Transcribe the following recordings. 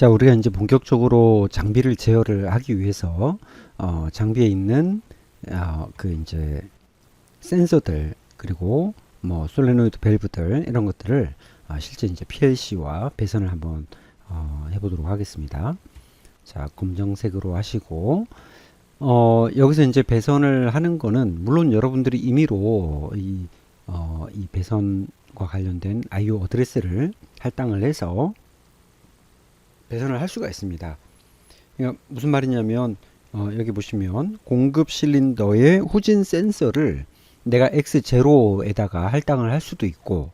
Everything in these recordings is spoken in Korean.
자, 우리가 이제 본격적으로 장비를 제어를 하기 위해서 장비에 있는 그 이제 센서들 그리고 뭐 솔레노이드 밸브들 이런 것들을 실제 이제 PLC와 배선을 한번 해보도록 하겠습니다. 자, 검정색으로 하시고 여기서 이제 배선을 하는 거는 물론 여러분들이 임의로 이 배선과 관련된 IO 어드레스를 할당을 해서 배선을 할 수가 있습니다. 그러니까 무슨 말이냐면 여기 보시면 공급 실린더의 후진 센서를 내가 X0에다가 할당을 할 수도 있고,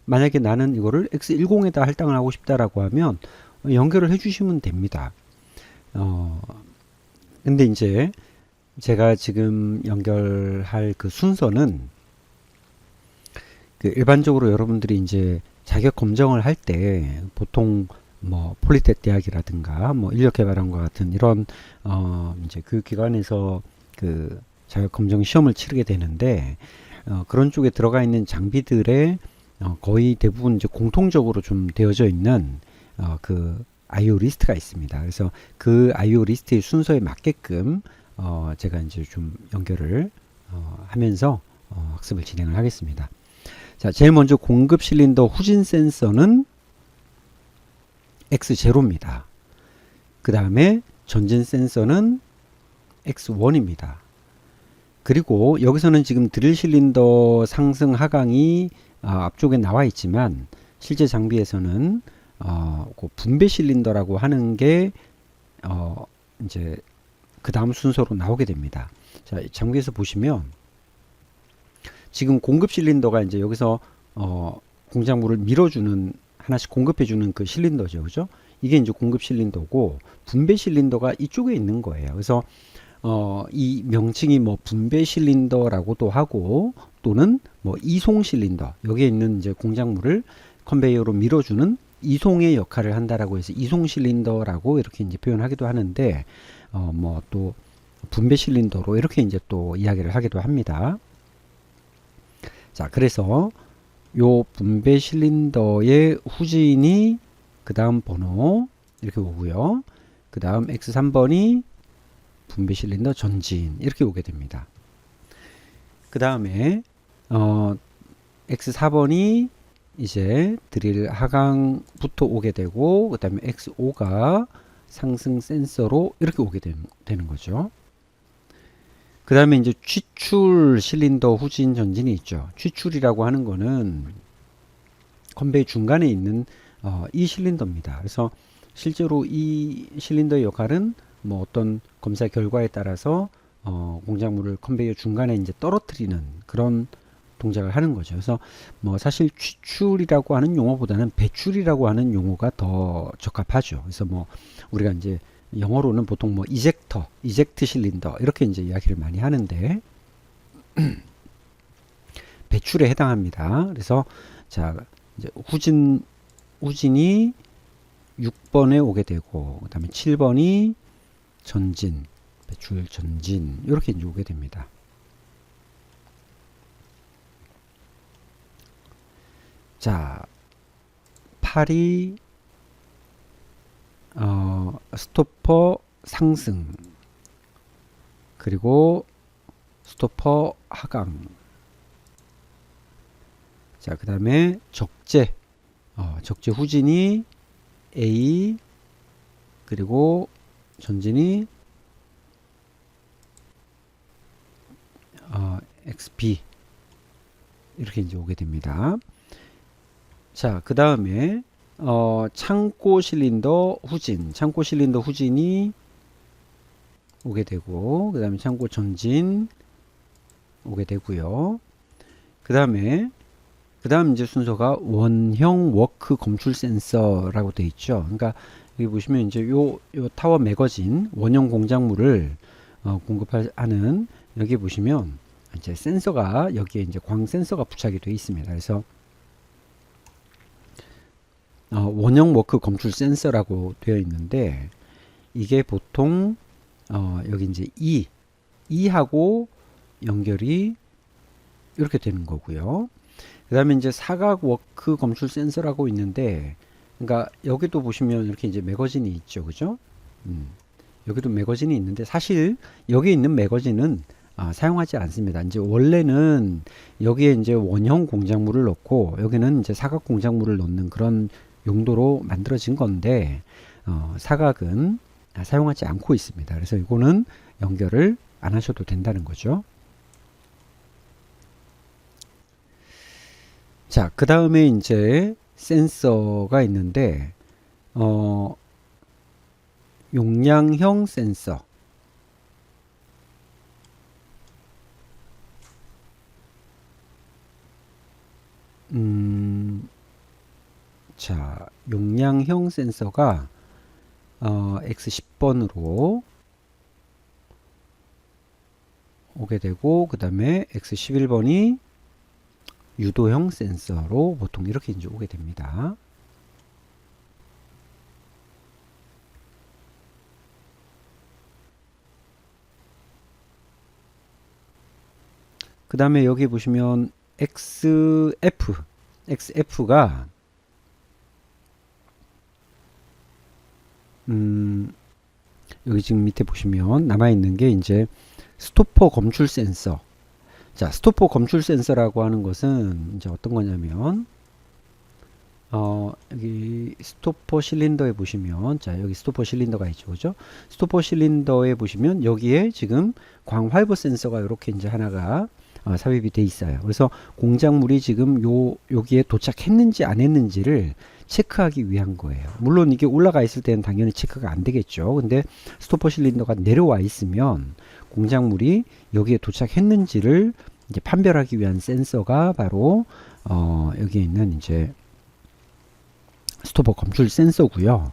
만약에 나는 이거를 X10에다 할당을 하고 싶다라고 하면 연결을 해 주시면 됩니다. 근데 이제 제가 지금 연결할 그 순서는 그 일반적으로 여러분들이 이제 자격 검정을 할 때 보통 뭐 폴리텍 대학이라든가 뭐 인력개발원과 같은 이런 이제 그 기관에서 그 자격 검정 시험을 치르게 되는데 그런 쪽에 들어가 있는 장비들의 거의 대부분 이제 공통적으로 좀 되어져 있는 그 IO 리스트가 있습니다. 그래서 그 IO 리스트의 순서에 맞게끔 제가 이제 좀 연결을 하면서 학습을 진행을 하겠습니다. 자, 제일 먼저 공급 실린더 후진 센서는 X0입니다. 그 다음에 전진 센서는 X1입니다. 그리고 여기서는 지금 드릴 실린더 상승 하강이 앞쪽에 나와 있지만 실제 장비에서는 그 분배 실린더라고 하는 게 이제 그 다음 순서로 나오게 됩니다. 자, 장비에서 보시면 지금 공급 실린더가 이제 여기서 공작물을 밀어주는 하나씩 공급해주는 그 실린더죠, 그죠? 이게 이제 공급 실린더고 분배 실린더가 이쪽에 있는 거예요. 그래서 이 명칭이 뭐 분배 실린더라고도 하고 또는 뭐 이송 실린더, 여기에 있는 이제 공작물을 컨베이어로 밀어주는 이송의 역할을 한다라고 해서 이송 실린더라고 이렇게 이제 표현하기도 하는데 뭐 또 분배 실린더로 이렇게 이제 또 이야기를 하기도 합니다. 자, 그래서 요 분배 실린더의 후진이 그 다음 번호 이렇게 오고요. 그 다음 X3번이 분배 실린더 전진 이렇게 오게 됩니다. 그 다음에 X4번이 이제 드릴 하강부터 오게 되고 그 다음에 X5가 상승 센서로 이렇게 오게 되는 거죠. 그 다음에 이제 취출 실린더 후진 전진이 있죠. 취출이라고 하는 거는 컨베이 중간에 있는 이 실린더입니다. 그래서 실제로 이 실린더의 역할은 뭐 어떤 검사 결과에 따라서 공작물을 컨베이어 중간에 이제 떨어뜨리는 그런 동작을 하는 거죠. 그래서 뭐 사실 취출이라고 하는 용어보다는 배출이라고 하는 용어가 더 적합하죠. 그래서 뭐 우리가 이제 영어로는 보통 뭐 이젝터, 이젝트 실린더 이렇게 이제 이야기를 많이 하는데 배출에 해당합니다. 그래서 자, 이제 후진이 6번에 오게 되고 그다음에 7번이 전진, 배출 전진 이렇게 이제 오게 됩니다. 자, 8이 스토퍼 상승 그리고 스토퍼 하강. 자, 그 다음에 적재 후진이 A 그리고 전진이 XB 이렇게 이제 오게 됩니다. 자, 그 다음에 창고 실린더 후진이 오게 되고 그 다음에 창고 전진 오게 되고요. 그 다음 이제 순서가 원형 워크 검출 센서라고 되어 있죠. 그러니까 여기 보시면 이제 요 타워 매거진 원형 공작물을 공급하는 여기 보시면 이제 센서가 여기에 이제 광 센서가 부착이 되어 있습니다. 그래서 원형 워크 검출 센서라고 되어 있는데 이게 보통 여기 이제 E하고 연결이 이렇게 되는 거고요. 그 다음에 이제 사각 워크 검출 센서라고 있는데 그러니까 여기도 보시면 이렇게 이제 매거진이 있죠, 그죠? 음, 여기도 매거진이 있는데 사실 여기 있는 매거진은 사용하지 않습니다. 이제 원래는 여기에 이제 원형 공작물을 넣고 여기는 이제 사각 공작물을 넣는 그런 용도로 만들어진 건데 사각은 사용하지 않고 있습니다. 그래서 이거는 연결을 안 하셔도 된다는 거죠. 자, 그 다음에 이제 센서가 있는데 어, 용량형 센서. 자, 용량형 센서가 X10번으로 오게 되고 그 다음에 X11번이 유도형 센서로 보통 이렇게 이제 오게 됩니다. 그 다음에 여기 보시면 XF가 여기 지금 밑에 보시면 남아있는 게 이제 스토퍼 검출 센서. 자, 스토퍼 검출 센서라고 하는 것은 이제 어떤 거냐면 여기 스토퍼 실린더에 보시면 자, 여기 스토퍼 실린더가 있죠. 그죠? 스토퍼 실린더에 보시면 여기에 지금 광활부 센서가 이렇게 이제 하나가 삽입이 돼 있어요. 그래서 공작물이 지금 여기에 도착했는지 안 했는지를 체크하기 위한 거예요. 물론 이게 올라가 있을 때는 당연히 체크가 안 되겠죠. 근데 스토퍼 실린더가 내려와 있으면 공작물이 여기에 도착했는지를 이제 판별하기 위한 센서가 바로 여기에 있는 이제 스토퍼 검출 센서고요.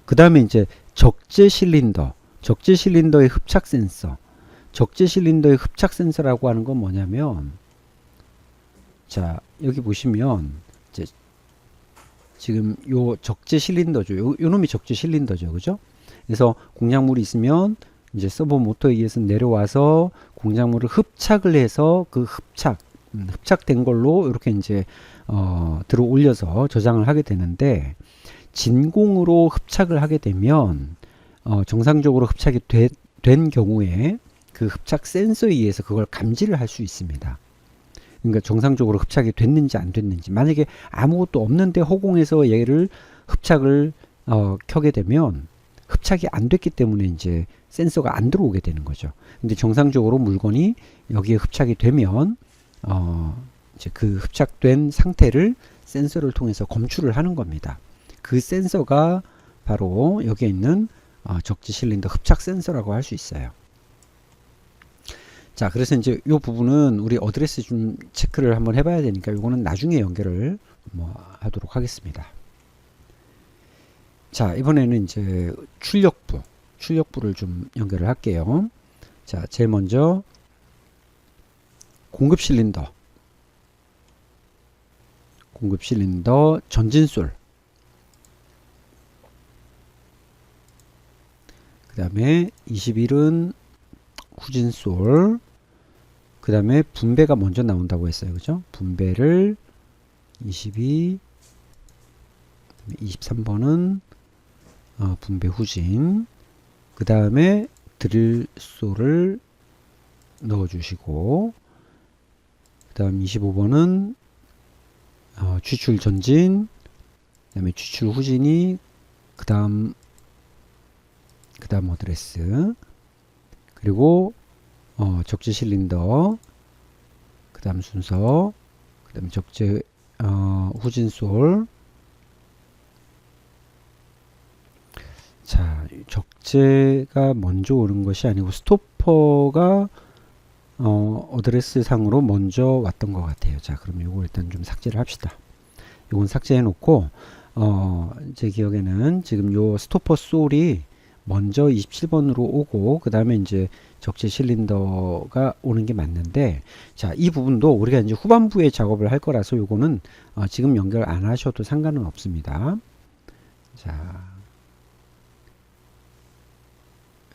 그 다음에 이제 적재 실린더의 흡착 센서. 적재 실린더의 흡착 센서라고 하는 건 뭐냐면, 자, 여기 보시면, 이제 지금 요 적재 실린더죠. 요 놈이 적재 실린더죠. 그죠? 그래서 공작물이 있으면, 이제 서버 모터에 의해서 내려와서 공작물을 흡착을 해서 그 흡착된 걸로 이렇게 이제 들어 올려서 저장을 하게 되는데 진공으로 흡착을 하게 되면 정상적으로 흡착이 된 경우에 그 흡착 센서에 의해서 그걸 감지를 할 수 있습니다. 그러니까 정상적으로 흡착이 됐는지 안 됐는지. 만약에 아무것도 없는데 허공에서 얘를 흡착을 켜게 되면 흡착이 안 됐기 때문에 이제 센서가 안 들어오게 되는 거죠. 근데 정상적으로 물건이 여기에 흡착이 되면 이제 그 흡착된 상태를 센서를 통해서 검출을 하는 겁니다. 그 센서가 바로 여기에 있는 적재 실린더 흡착 센서라고 할 수 있어요. 자, 그래서 이제 이 부분은 우리 어드레스 좀 체크를 한번 해봐야 되니까 이거는 나중에 연결을 하도록 하겠습니다. 자, 이번에는 이제 출력부를 좀 연결을 할게요. 자, 제일 먼저 공급 실린더 전진솔, 그 다음에 21은 후진솔, 그 다음에 분배가 먼저 나온다고 했어요. 그죠? 분배를 22, 23번은 분배 후진, 그 다음에 드릴솔을 넣어주시고, 그 다음 25번은 취출 전진, 그 다음에 취출 후진이, 그 다음 어드레스, 그리고 적재 실린더, 그 다음 순서, 그 다음 적재 후진솔. 자, 적재가 먼저 오는 것이 아니고 스토퍼가 어드레스 상으로 먼저 왔던 것 같아요. 자, 그럼 이거 일단 좀 삭제를 합시다. 이건 삭제해 놓고 제 기억에는 지금 요 스토퍼 솔이 먼저 27번으로 오고 그 다음에 이제 적재 실린더가 오는 게 맞는데, 자, 이 부분도 우리가 이제 후반부에 작업을 할 거라서 요거는 지금 연결 안 하셔도 상관은 없습니다. 자,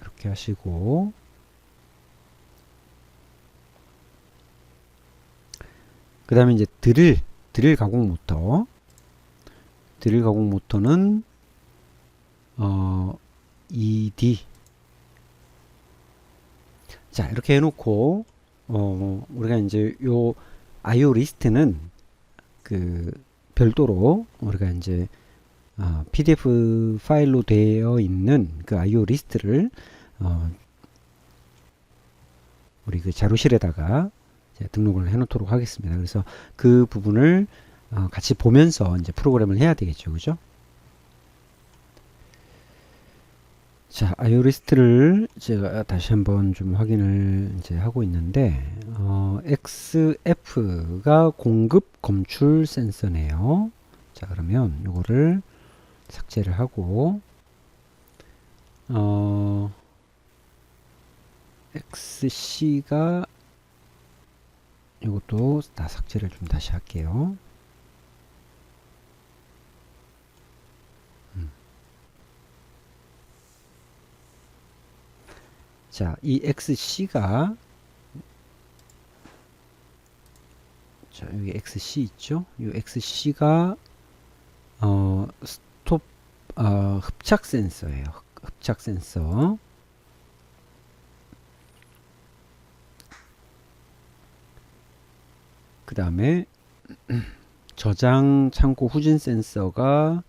이렇게 하시고, 그 다음에 이제 드릴 가공 모터 드릴 가공 모터는 ED. 자, 이렇게 해놓고 우리가 이제 요 IO 리스트는 그 별도로 우리가 이제 PDF 파일로 되어 있는 그 IO 리스트를 우리 그 자료실에다가 등록을 해 놓도록 하겠습니다. 그래서 그 부분을 같이 보면서 이제 프로그램을 해야 되겠죠. 그죠? 자, IO 리스트를 제가 다시 한번 좀 확인을 이제 하고 있는데, XF가 공급 검출 센서네요. 자, 그러면 요거를 삭제를 하고, XC가 요것도 다 삭제를 좀 다시 할게요. 자, 이 XC가 자, 여기 XC 있죠? 이 XC가 스톱 흡착 센서예요. 흡착 센서. 그 다음에 저장 창고 후진 센서가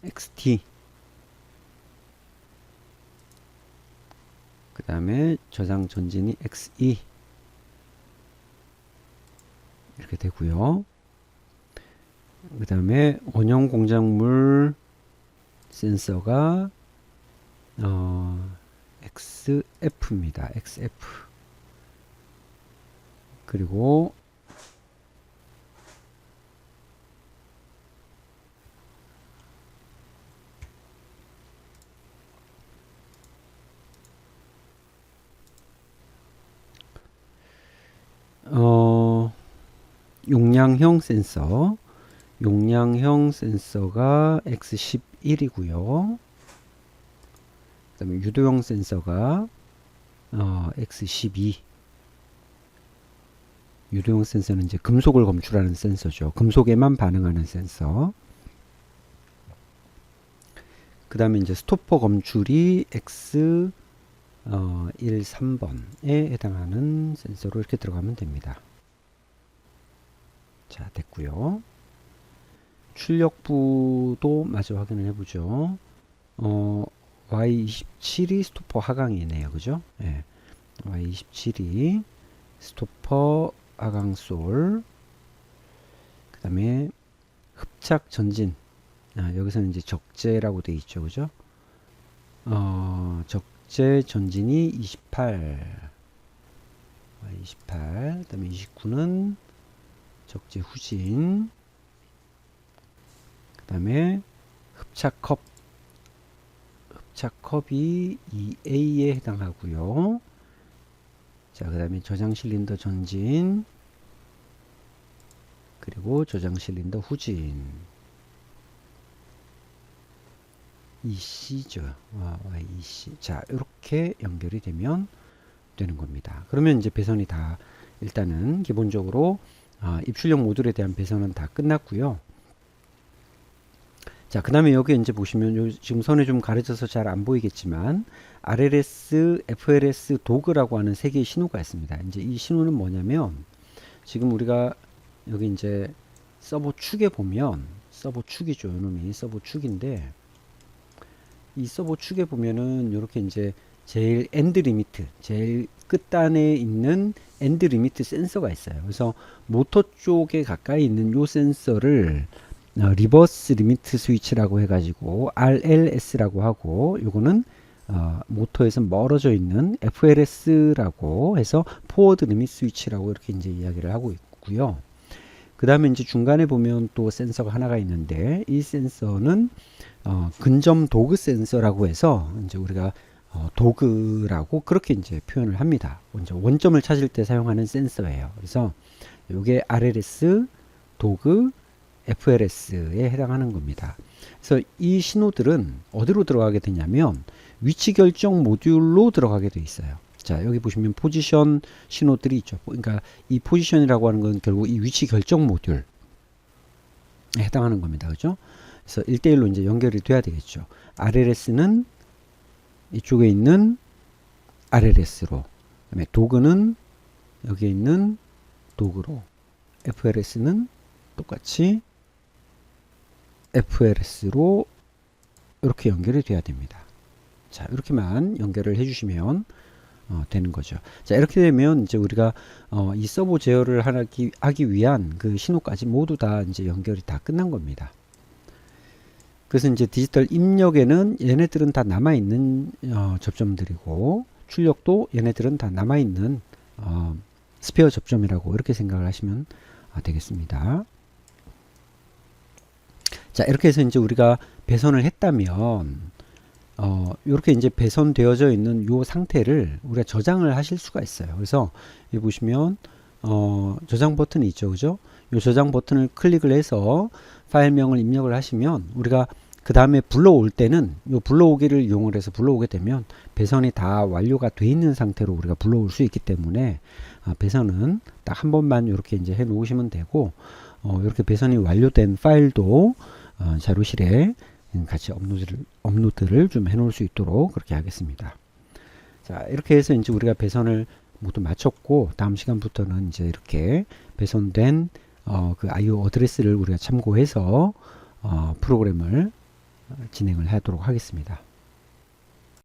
XT. 그 다음에 저장 전진이 XE. 이렇게 되고요. 그 다음에 원형 공작물 센서가 XF입니다. XF. 그리고 용량형 센서. 용량형 센서가 X11이고요. 그 다음에 유도형 센서가 X12. 유도형 센서는 이제 금속을 검출하는 센서죠. 금속에만 반응하는 센서. 그 다음에 이제 스토퍼 검출이 X13번에 해당하는 센서로 이렇게 들어가면 됩니다. 자, 됐고요. 출력부도 마저 확인을 해보죠. Y27이 스토퍼 하강이네요. 그죠? 예. Y27이 스토퍼 하강 솔. 그 다음에 흡착 전진. 여기서는 이제 적재라고 되어 있죠. 그죠? 적재 전진이 28. Y28. 그 다음에 29는 적재 후진. 그 다음에 흡착컵. 흡착컵이 2A에 해당하고요. 자, 그 다음에 저장 실린더 전진. 그리고 저장 실린더 후진. EC죠. EC. 자, 이렇게 연결이 되면 되는 겁니다. 그러면 이제 배선이 다 일단은 기본적으로 입출력 모듈에 대한 배선은 다 끝났고요. 자, 그 다음에 여기 이제 보시면 지금 선에 좀 가려져서 잘 안 보이겠지만 RLS, FLS, 도그라고 하는 세 개의 신호가 있습니다. 이제 이 신호는 뭐냐면 지금 우리가 여기 이제 서버 축에 보면 서버 축이죠. 이놈이 서버 축인데 이 서버 축에 보면은 이렇게 이제 제일 엔드 리미트, 제일 끝단에 있는 엔드 리미트 센서가 있어요. 그래서 모터 쪽에 가까이 있는 요 센서를 리버스 리미트 스위치라고 해가지고 RLS라고 하고, 요거는 모터에서 멀어져 있는 FLS라고 해서 포워드 리미트 스위치라고 이렇게 이제 이야기를 하고 있고요. 그 다음에 이제 중간에 보면 또 센서가 하나가 있는데, 이 센서는 근점 도그 센서라고 해서 이제 우리가 도그라고 그렇게 이제 표현을 합니다. 먼저 원점을 찾을 때 사용하는 센서예요. 그래서 이게 RLS, 도그, FLS에 해당하는 겁니다. 그래서 이 신호들은 어디로 들어가게 되냐면 위치 결정 모듈로 들어가게 돼 있어요. 자, 여기 보시면 포지션 신호들이 있죠. 그러니까 이 포지션이라고 하는 건 결국 이 위치 결정 모듈에 해당하는 겁니다. 그죠? 그래서 1대1로 이제 연결이 돼야 되겠죠. RLS는 이쪽에 있는 RLS로, 그다음에 도그는 여기에 있는 도그로, FLS는 똑같이 FLS로 이렇게 연결이 돼야 됩니다. 자, 이렇게만 연결을 해주시면 되는 거죠. 자, 이렇게 되면 이제 우리가 이 서버 제어를 하기 위한 그 신호까지 모두 다 이제 연결이 다 끝난 겁니다. 그래서 이제 디지털 입력에는 얘네들은 다 남아있는 접점들이고, 출력도 얘네들은 다 남아있는 스페어 접점이라고 이렇게 생각을 하시면 되겠습니다. 자, 이렇게 해서 이제 우리가 배선을 했다면 이렇게 이제 배선되어져 있는 요 상태를 우리가 저장을 하실 수가 있어요. 그래서 여기 보시면 저장 버튼이 있죠, 그죠? 요 저장 버튼을 클릭을 해서 파일명을 입력을 하시면 우리가 그 다음에 불러올 때는 요 불러오기를 이용을 해서 불러오게 되면 배선이 다 완료가 돼 있는 상태로 우리가 불러올 수 있기 때문에 배선은 딱 한 번만 이렇게 이제 해 놓으시면 되고, 이렇게 배선이 완료된 파일도 자료실에 같이 업로드를 좀 해 놓을 수 있도록 그렇게 하겠습니다. 자, 이렇게 해서 이제 우리가 배선을 모두 마쳤고, 다음 시간부터는 이제 이렇게 배선된 그 IO 어드레스를 우리가 참고해서 프로그램을 진행을 하도록 하겠습니다.